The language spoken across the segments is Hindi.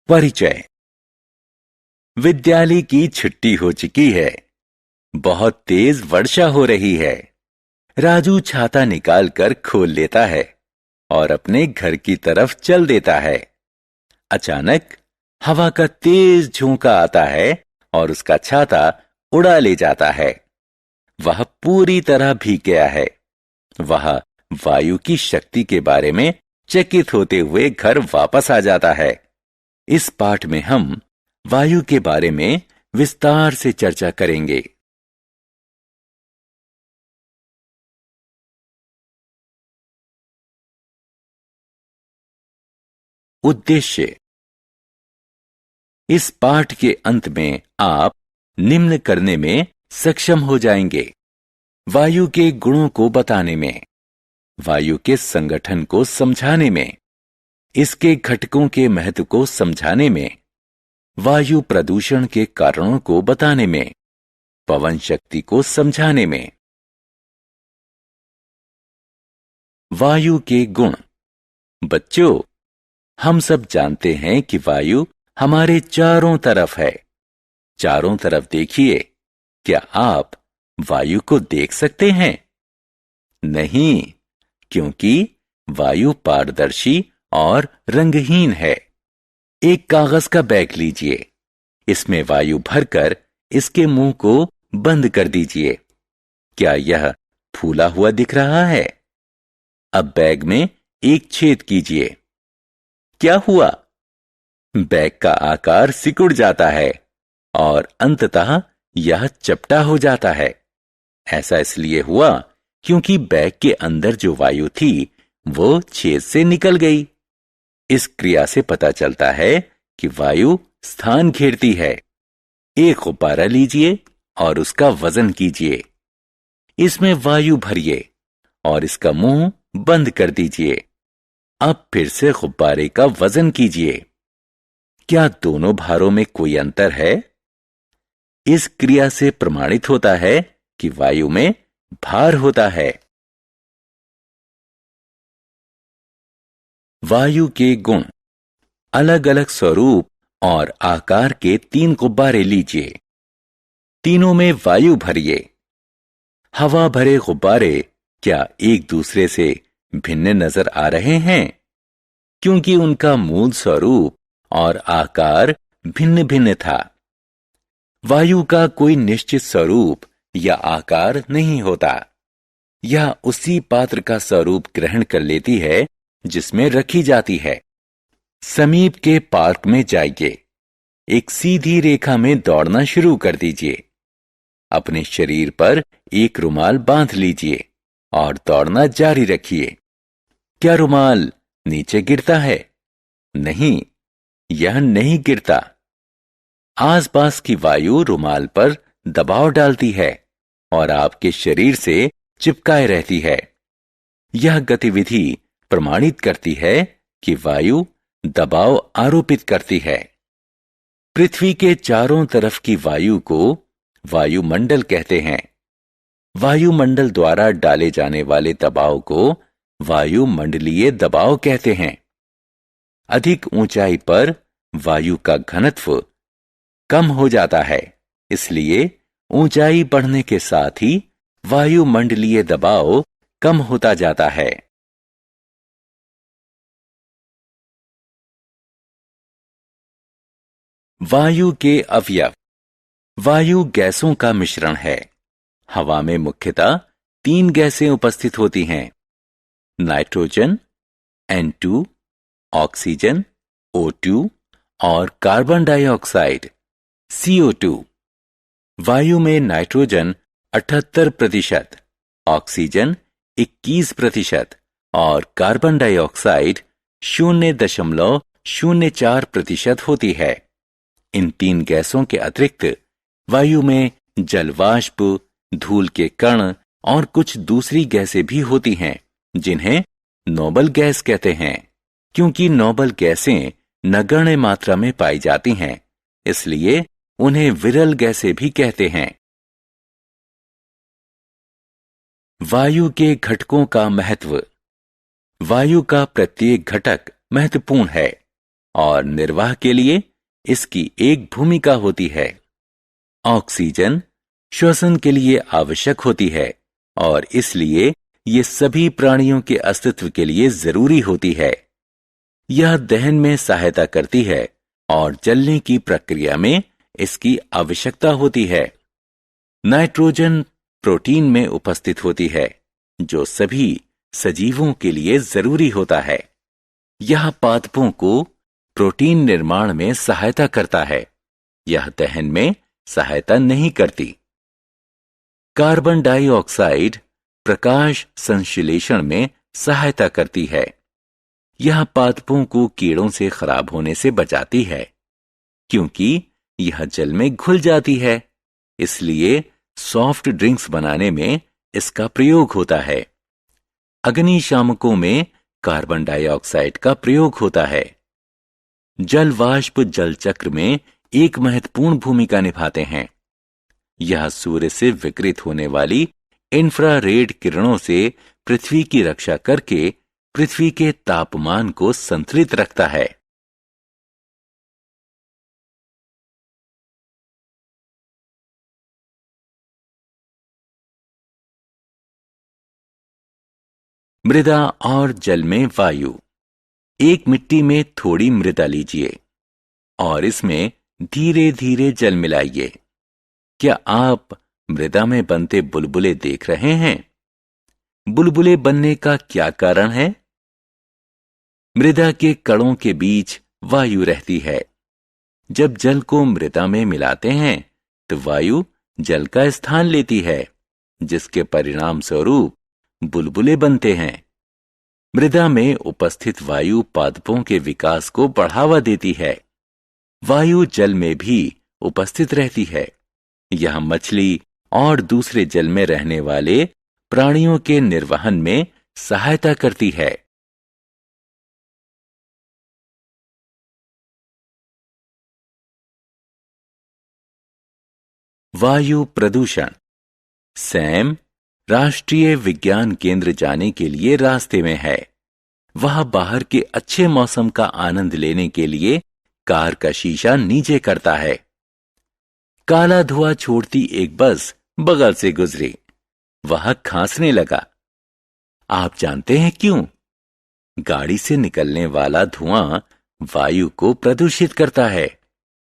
परिचय। विद्यालय की छुट्टी हो चुकी है। बहुत तेज वर्षा हो रही है। राजू छाता निकालकर खोल लेता है और अपने घर की तरफ चल देता है। अचानक हवा का तेज झोंका आता है और उसका छाता उड़ा ले जाता है। वह पूरी तरह भीग गया है। वह वायु की शक्ति के बारे में चकित होते हुए घर वापस आ जाता है। इस पाठ में हम वायु के बारे में विस्तार से चर्चा करेंगे। उद्देश्य। इस पाठ के अंत में आप निम्न करने में सक्षम हो जाएंगे: वायु के गुणों को बताने में, वायु के संगठन को समझाने में, इसके घटकों के महत्व को समझाने में, वायु प्रदूषण के कारणों को बताने में, पवन शक्ति को समझाने में। वायु के गुण। बच्चों, हम सब जानते हैं कि वायु हमारे चारों तरफ है। चारों तरफ देखिए। क्या आप वायु को देख सकते हैं? नहीं, क्योंकि वायु पारदर्शी और रंगहीन है। एक कागज का बैग लीजिए। इसमें वायु भरकर इसके मुंह को बंद कर दीजिए। क्या यह फूला हुआ दिख रहा है? अब बैग में एक छेद कीजिए। क्या हुआ? बैग का आकार सिकुड़ जाता है और अंततः यह चपटा हो जाता है। ऐसा इसलिए हुआ क्योंकि बैग के अंदर जो वायु थी वो छेद से निकल गई। इस क्रिया से पता चलता है कि वायु स्थान घेरती है। एक गुब्बारा लीजिए और उसका वजन कीजिए। इसमें वायु भरिए और इसका मुंह बंद कर दीजिए। अब फिर से गुब्बारे का वजन कीजिए। क्या दोनों भारों में कोई अंतर है? इस क्रिया से प्रमाणित होता है कि वायु में भार होता है। वायु के गुण। अलग अलग स्वरूप और आकार के 3 गुब्बारे लीजिए। तीनों में वायु भरिए। हवा भरे गुब्बारे क्या एक दूसरे से भिन्न नजर आ रहे हैं? क्योंकि उनका मूल स्वरूप और आकार भिन्न भिन्न था। वायु का कोई निश्चित स्वरूप या आकार नहीं होता। यह उसी पात्र का स्वरूप ग्रहण कर लेती है जिसमें रखी जाती है। समीप के पार्क में जाइए। एक सीधी रेखा में दौड़ना शुरू कर दीजिए। अपने शरीर पर एक रुमाल बांध लीजिए और दौड़ना जारी रखिए। क्या रुमाल नीचे गिरता है? नहीं, यह नहीं गिरता। आसपास की वायु रुमाल पर दबाव डालती है और आपके शरीर से चिपकाए रहती है। यह गतिविधि प्रमाणित करती है कि वायु दबाव आरोपित करती है। पृथ्वी के चारों तरफ की वायु को वायुमंडल कहते हैं। वायुमंडल द्वारा डाले जाने वाले दबाव को वायुमंडलीय दबाव कहते हैं। अधिक ऊंचाई पर वायु का घनत्व कम हो जाता है, इसलिए ऊंचाई बढ़ने के साथ ही वायुमंडलीय दबाव कम होता जाता है। वायु के अवयव। वायु गैसों का मिश्रण है। हवा में मुख्यतः 3 गैसें उपस्थित होती हैं: नाइट्रोजन N2, ऑक्सीजन O2 और कार्बन डाइऑक्साइड CO2। वायु में नाइट्रोजन 78%, ऑक्सीजन 21% और कार्बन डाइऑक्साइड 0.04% होती है। इन 3 गैसों के अतिरिक्त वायु में जलवाष्प, धूल के कण और कुछ दूसरी गैसें भी होती हैं जिन्हें नोबल गैस कहते हैं। क्योंकि नोबल गैसें नगण्य मात्रा में पाई जाती हैं, इसलिए उन्हें विरल गैसें भी कहते हैं। वायु के घटकों का महत्व। वायु का प्रत्येक घटक महत्वपूर्ण है और निर्वाह के लिए इसकी एक भूमिका होती है। ऑक्सीजन श्वसन के लिए आवश्यक होती है और इसलिए ये सभी प्राणियों के अस्तित्व के लिए जरूरी होती है। यह दहन में सहायता करती है और जलने की प्रक्रिया में इसकी आवश्यकता होती है। नाइट्रोजन प्रोटीन में उपस्थित होती है, जो सभी सजीवों के लिए जरूरी होता है। यह पादपों को प्रोटीन निर्माण में सहायता करता है। यह दहन में सहायता नहीं करती। कार्बन डाइऑक्साइड प्रकाश संश्लेषण में सहायता करती है। यह पादपों को कीड़ों से खराब होने से बचाती है, क्योंकि यह जल में घुल जाती है। इसलिए सॉफ्ट ड्रिंक्स बनाने में इसका प्रयोग होता है। अग्निशामकों में कार्बन डाइऑक्साइड का प्रयोग होता है। जल वाष्प जल चक्र में एक महत्वपूर्ण भूमिका निभाते हैं। यह सूर्य से विकिरित होने वाली इंफ्रारेड किरणों से पृथ्वी की रक्षा करके पृथ्वी के तापमान को संतुलित रखता है। मृदा और जल में वायु। एक मिट्टी में थोड़ी मृदा लीजिए और इसमें धीरे धीरे जल मिलाइए। क्या आप मृदा में बनते बुलबुले देख रहे हैं? बुलबुले बनने का क्या कारण है? मृदा के कणों के बीच वायु रहती है। जब जल को मृदा में मिलाते हैं तो वायु जल का स्थान लेती है, जिसके परिणाम स्वरूप बुलबुले बनते हैं। मृदा में उपस्थित वायु पादपों के विकास को बढ़ावा देती है। वायु जल में भी उपस्थित रहती है। यह मछली और दूसरे जल में रहने वाले प्राणियों के निर्वहन में सहायता करती है। वायु प्रदूषण। सैम राष्ट्रीय विज्ञान केंद्र जाने के लिए रास्ते में है। वह बाहर के अच्छे मौसम का आनंद लेने के लिए कार का शीशा नीचे करता है। काला धुआं छोड़ती एक बस बगल से गुजरी। वह खांसने लगा। आप जानते हैं क्यों? गाड़ी से निकलने वाला धुआं वायु को प्रदूषित करता है।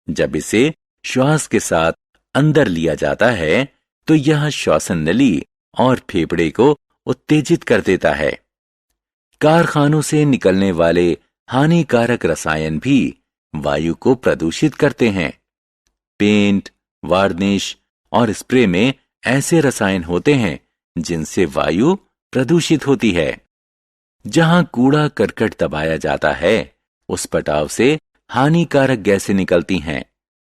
जब इसे श्वास के साथ अंदर लिया जाता है तो यह श्वसन नली और फेफड़े को उत्तेजित कर देता है। कारखानों से निकलने वाले हानिकारक रसायन भी वायु को प्रदूषित करते हैं। पेंट, वार्निश और स्प्रे में ऐसे रसायन होते हैं जिनसे वायु प्रदूषित होती है। जहां कूड़ा करकट दबाया जाता है, उस पटाव से हानिकारक गैसें निकलती हैं,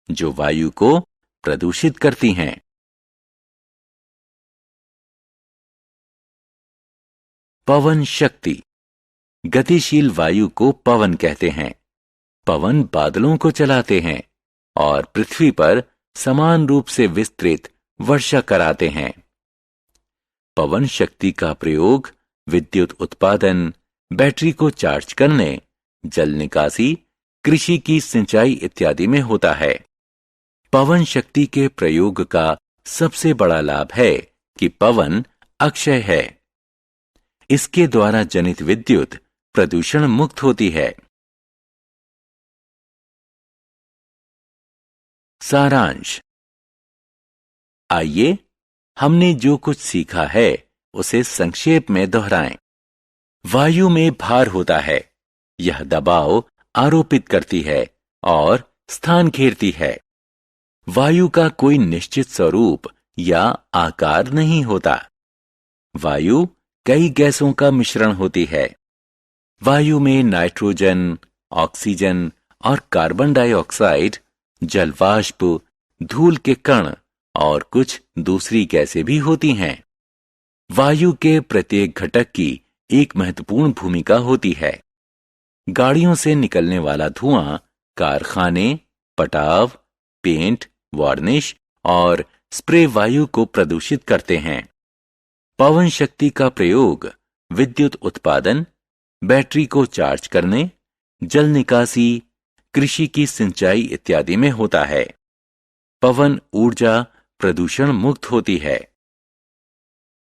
जो वायु को प्रदूषित करती हैं। पवन शक्ति। गतिशील वायु को पवन कहते हैं। पवन बादलों को चलाते हैं और पृथ्वी पर समान रूप से विस्तृत वर्षा कराते हैं। पवन शक्ति का प्रयोग विद्युत उत्पादन, बैटरी को चार्ज करने, जल निकासी, कृषि की सिंचाई इत्यादि में होता है। पवन शक्ति के प्रयोग का सबसे बड़ा लाभ है कि पवन अक्षय है। इसके द्वारा जनित विद्युत प्रदूषण मुक्त होती है। सारांश। आइए हमने जो कुछ सीखा है उसे संक्षेप में दोहराएं। वायु में भार होता है। यह दबाव आरोपित करती है और स्थान घेरती है। वायु का कोई निश्चित स्वरूप या आकार नहीं होता। वायु कई गैसों का मिश्रण होती है। वायु में नाइट्रोजन, ऑक्सीजन और कार्बन डाइऑक्साइड, जल वाष्प, धूल के कण और कुछ दूसरी गैसें भी होती हैं। वायु के प्रत्येक घटक की एक महत्वपूर्ण भूमिका होती है। गाड़ियों से निकलने वाला धुआं कारखाने, पटाव, पेंट, वार्निश और स्प्रे वायु को प्रदूषित करते हैं। पवन शक्ति का प्रयोग विद्युत उत्पादन, बैटरी को चार्ज करने, जल निकासी, कृषि की सिंचाई इत्यादि में होता है। पवन ऊर्जा प्रदूषण मुक्त होती है।